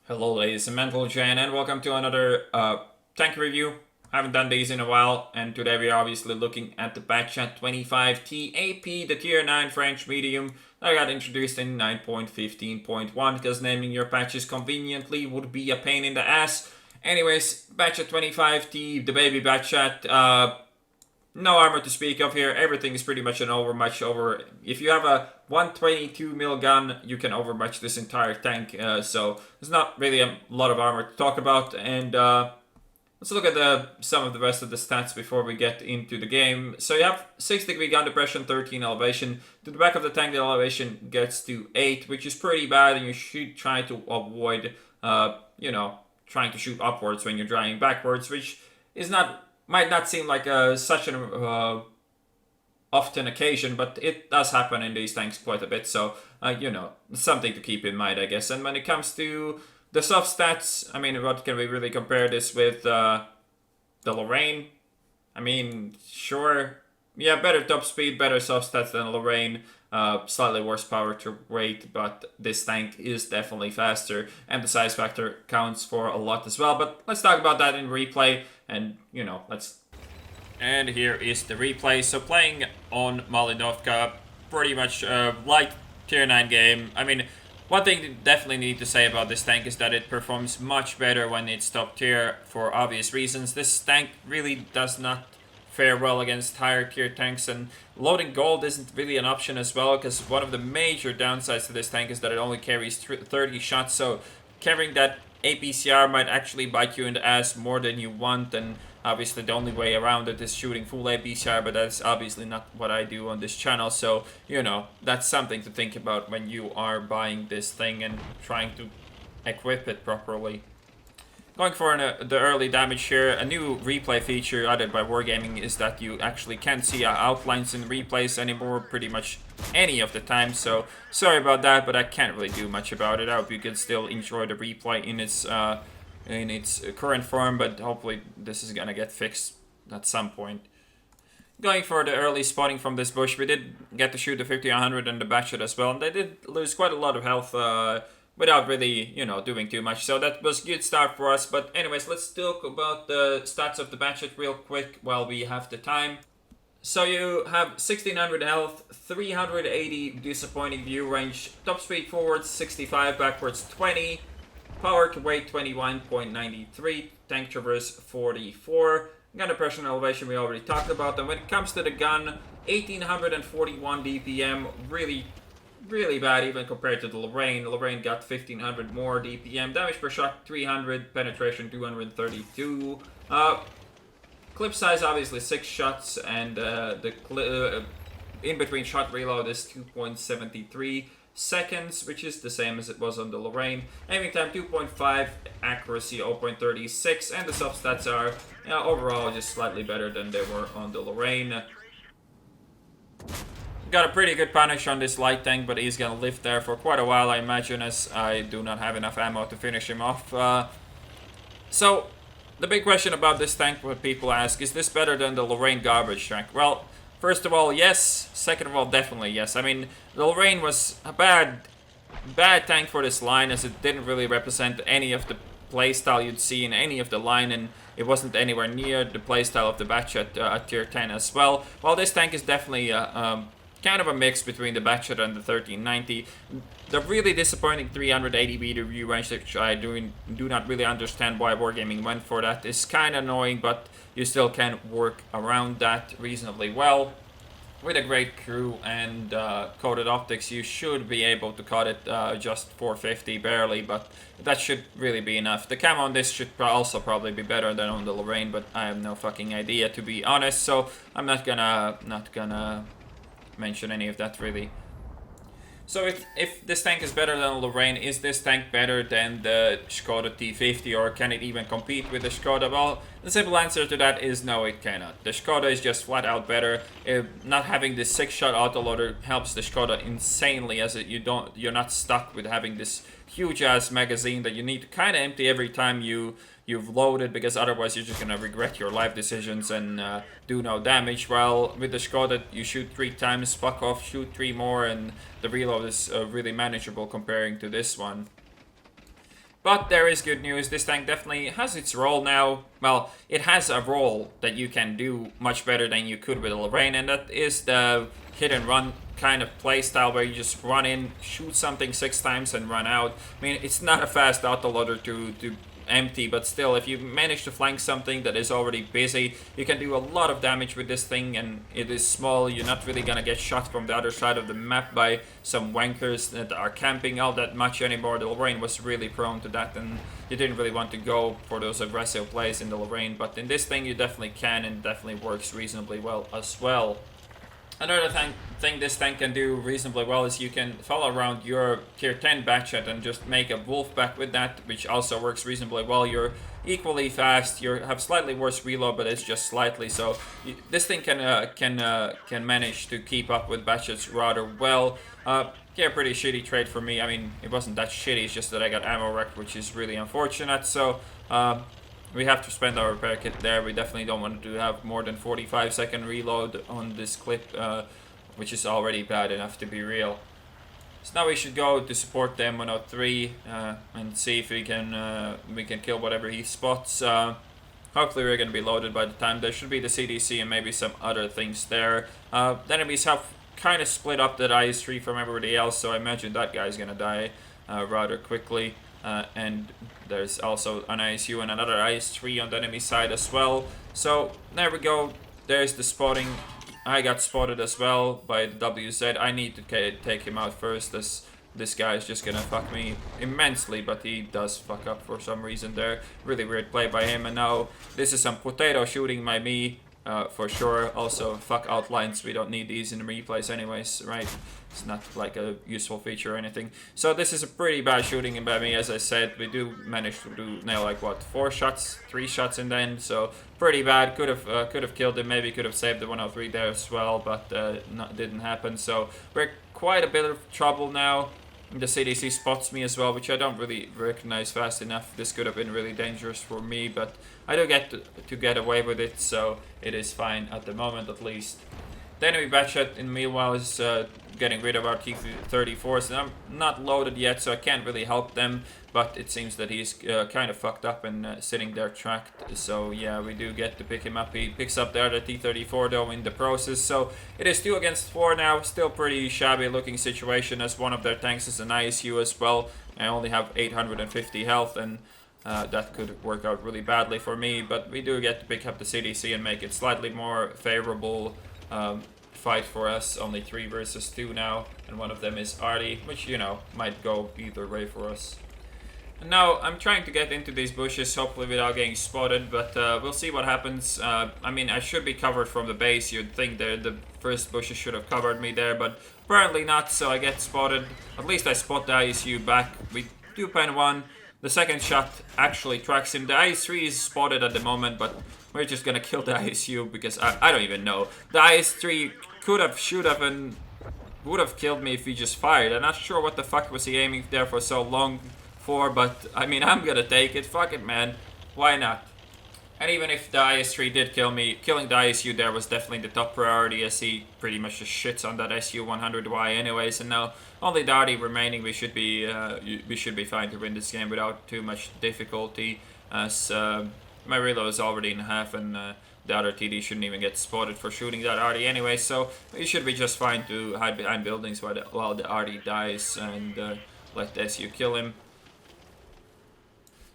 Hello ladies and gentlemen, and welcome to another tank review. I haven't done these in a while, and today we are obviously looking at the Batchat 25T AP, the tier 9 French medium that got introduced in 9.15.1 because naming your patches conveniently would be a pain in the ass. Anyways, Batchat 25T, the baby Batchat, no armor to speak of here. Everything is pretty much an overmatch over. If you have a 122 mil gun, you can overmatch this entire tank. So there's not really a lot of armor to talk about. And let's look at some of the rest of the stats before we get into the game. So you have 6 degree gun depression, 13 elevation. To the back of the tank, the elevation gets to 8, which is pretty bad. And you should try to avoid, trying to shoot upwards when you're driving backwards, which is not. Might not seem like such an often occasion, but it does happen in these tanks quite a bit. So, something to keep in mind, I guess. And when it comes to the soft stats, I mean, what can we really compare this with the Lorraine? I mean, sure, yeah, better top speed, better soft stats than Lorraine. Slightly worse power to weight, but this tank is definitely faster, and the size factor counts for a lot as well. But let's talk about that in replay, and let's. And here is the replay. So playing on Malinovka, pretty much light tier 9 game. I mean, one thing you definitely need to say about this tank is that it performs much better when it's top tier for obvious reasons. This tank really does not fare well against higher tier tanks, and loading gold isn't really an option as well, because one of the major downsides to this tank is that it only carries 30 shots, so carrying that APCR might actually bite you in the ass more than you want, and obviously the only way around it is shooting full APCR, but that's obviously not what I do on this channel, so that's something to think about when you are buying this thing and trying to equip it properly. Going for the early damage here, a new replay feature added by Wargaming is that you actually can't see outlines in replays anymore pretty much any of the time, so sorry about that, but I can't really do much about it. I hope you can still enjoy the replay in its current form, but hopefully this is gonna get fixed at some point. Going for the early spotting from this bush, we did get to shoot the 50-100 and the Batchat as well, and they did lose quite a lot of health without really, doing too much. So that was a good start for us. But anyways, let's talk about the stats of the Batchat real quick while we have the time. So you have 1600 health, 380 disappointing view range, top speed forwards 65, backwards 20, power to weight 21.93, tank traverse 44, gun depression elevation we already talked about. And when it comes to the gun, 1841 DPM, really bad even compared to the Lorraine. Lorraine got 1500 more DPM, damage per shot 300, penetration 232. Clip size obviously 6 shots, and the in between shot reload is 2.73 seconds, which is the same as it was on the Lorraine. Aiming time 2.5, accuracy 0.36, and the soft stats are overall just slightly better than they were on the Lorraine. Got a pretty good punish on this light tank, but he's gonna live there for quite a while, I imagine, as I do not have enough ammo to finish him off. So, the big question about this tank, what people ask, is this better than the Lorraine garbage tank? Well, first of all, yes. Second of all, definitely yes. I mean, the Lorraine was a bad tank for this line, as it didn't really represent any of the playstyle you'd see in any of the line, and it wasn't anywhere near the playstyle of the Batchat at tier 10 as well. While this tank is definitely kind of a mix between the Batchat and the 1390. The really disappointing 380 meter view range, which I do not really understand why Wargaming went for that, is kind of annoying, but you still can work around that reasonably well. With a great crew and coated optics, you should be able to cut it just 450 barely, but that should really be enough. The cam on this should also probably be better than on the Lorraine, but I have no fucking idea, to be honest, so I'm not gonna mention any of that really. So if this tank is better than Lorraine, is this tank better than the Skoda T50, or can it even compete with the Skoda? Well, the simple answer to that is no, it cannot. The Skoda is just flat out better. Not having this 6-shot autoloader helps the Skoda insanely, as you're not stuck with having this huge ass magazine that you need to kind of empty every time you've loaded, because otherwise you're just gonna regret your life decisions and do no damage. While with the Skoda, you shoot 3 times, fuck off, shoot 3 more, and the reload is really manageable comparing to this one. But there is good news. This tank definitely has its role now. Well, it has a role that you can do much better than you could with a Lorraine, and that is the hit and run kind of playstyle where you just run in, shoot something 6 times and run out. I mean, it's not a fast autoloader to empty, but still, if you manage to flank something that is already busy, you can do a lot of damage with this thing, and it is small. You're not really gonna get shot from the other side of the map by some wankers that are camping all that much anymore. The Lorraine was really prone to that, and you didn't really want to go for those aggressive plays in the Lorraine, but in this thing you definitely can, and definitely works reasonably well as well. Another thing this tank can do reasonably well is you can follow around your tier 10 batchet and just make a wolf pack with that, which also works reasonably well. You're equally fast, you have slightly worse reload, but it's just slightly, so this thing can manage to keep up with batchets rather well. Yeah, pretty shitty trade for me. I mean, it wasn't that shitty, it's just that I got ammo wrecked, which is really unfortunate, so we have to spend our repair kit there. We definitely don't want to have more than 45-second reload on this clip, which is already bad enough to be real. So now we should go to support the M103 and see if we can kill whatever he spots. Hopefully we're going to be loaded by the time. There should be the CDC and maybe some other things there. The enemies have kind of split up that IS-3 from everybody else, so I imagine that guy's going to die rather quickly. And there's also an ISU and another IS-3 on the enemy side as well. So there we go. There's the spotting. I got spotted as well by the WZ. I need to take him out first, as this guy is just gonna fuck me immensely, but he does fuck up for some reason there. Really weird play by him, and now this is some potato shooting by me. For sure. Also, fuck outlines. We don't need these in the replays anyways, right? It's not like a useful feature or anything. So this is a pretty bad shooting by me, as I said. We do manage to nail like what, 3 shots in the end. So pretty bad. Could have killed him. Maybe could have saved the 103 there as well, but didn't happen. So we're quite a bit of trouble now. The CDC spots me as well, which I don't really recognize fast enough. This could have been really dangerous for me, but I do get to get away with it, so it is fine at the moment at least. The enemy batchet in the meanwhile is getting rid of our T-34s, and I'm not loaded yet, so I can't really help them, but it seems that he's kind of fucked up and sitting there tracked, so yeah, we do get to pick him up. He picks up the other T-34 though in the process, so it is 2 against 4 now. Still pretty shabby looking situation, as one of their tanks is an ISU as well. I only have 850 health, and that could work out really badly for me, but we do get to pick up the CDC and make it slightly more favorable fight for us. Only 3 versus 2 now, and one of them is Artie, which, you know, might go either way for us. And now I'm trying to get into these bushes, hopefully without getting spotted, but we'll see what happens. I mean, I should be covered from the base. You'd think the first bushes should have covered me there, but apparently not, so I get spotted. At least I spot the ISU back. We do pen 1. The second shot actually tracks him. The IS-3 is spotted at the moment, but we're just gonna kill the ISU because I don't even know. The IS-3 could have, should have, and would have killed me if he just fired. I'm not sure what the fuck was he aiming there for so long for, but I mean, I'm gonna take it. Fuck it, man. Why not? And even if the IS-3 did kill me, killing the ISU there was definitely the top priority, as he pretty much just shits on that SU-100Y anyways, and now only the RD remaining. We should be fine to win this game without too much difficulty, as my reload is already in half, and the other TD shouldn't even get spotted for shooting that RD anyway, so we should be just fine to hide behind buildings while the RD dies and let the SU kill him.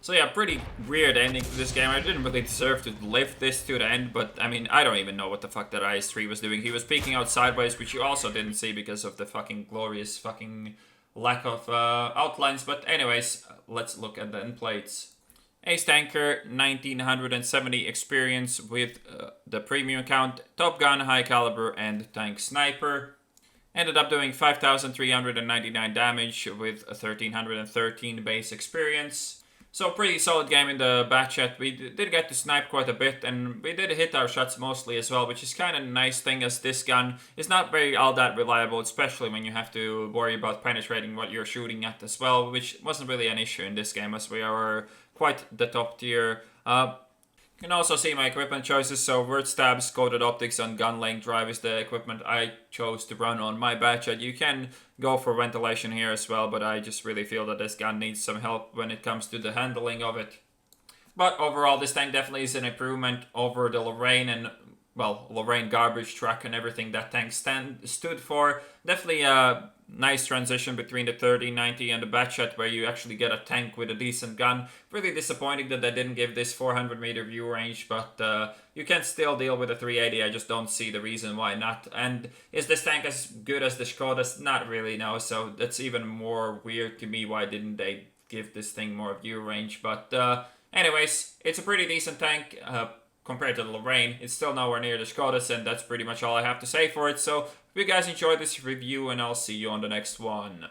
So yeah, pretty weird ending to this game. I didn't really deserve to live this to the end, but I mean, I don't even know what the fuck that IS-3 was doing. He was peeking out sideways, which you also didn't see because of the fucking glorious fucking lack of outlines. But anyways, let's look at the end plates. Ace Tanker, 1970 experience with the premium account, Top Gun, High Caliber, and Tank Sniper. Ended up doing 5,399 damage with a 1,313 base experience. So pretty solid game in the batchet. We did get to snipe quite a bit, and we did hit our shots mostly as well, which is kind of a nice thing, as this gun is not all that reliable, especially when you have to worry about penetrating what you're shooting at as well, which wasn't really an issue in this game, as we are quite the top tier. You can also see my equipment choices. So word stabs, coated optics, and gun length drive is the equipment I chose to run on my Batchat. You can go for ventilation here as well, but I just really feel that this gun needs some help when it comes to the handling of it. But overall, this tank definitely is an improvement over the Lorraine and, well, Lorraine garbage truck and everything that tank stood for. Definitely a nice transition between the 3090 and the Batchat, where you actually get a tank with a decent gun. Really disappointing that they didn't give this 400 meter view range, but you can still deal with a 380. I just don't see the reason why not. And is this tank as good as the Skoda's? Not really, no. So that's even more weird to me. Why didn't they give this thing more view range? But anyways, it's a pretty decent tank. Compared to the Lorraine, it's still nowhere near the Skoda's, and that's pretty much all I have to say for it. So, hope you guys enjoyed this review, and I'll see you on the next one.